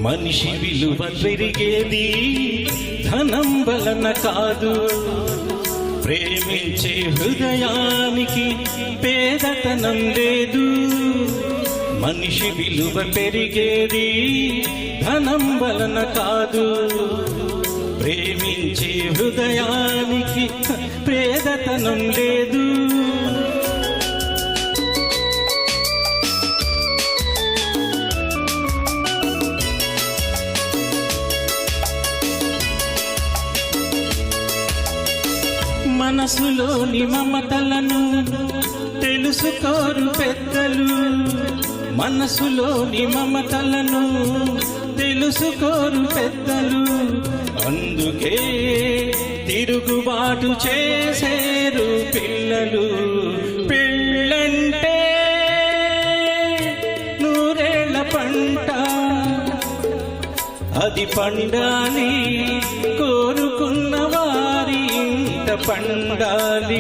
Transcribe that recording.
మనిషి విలువ పెరిగేది ధనం వలన కాదు, ప్రేమించే హృదయానికి పేదతనం లేదు. మనిషి విలువ పెరిగేది ధనం వలన కాదు, ప్రేమించే హృదయానికి పేదతనం లేదు. మనసులోని మమతలను తెలుసుకోరు పెద్దలు, మనసులోని మమతలను తెలుసుకోరు పెద్దలు. అందుకే తిరుగుబాటు చేసేరు పిల్లలు. పెళ్ళంటే నూరేళ్ల పంట, అది పండాలి కోరుకున్న వారి ఇంట పండాలి.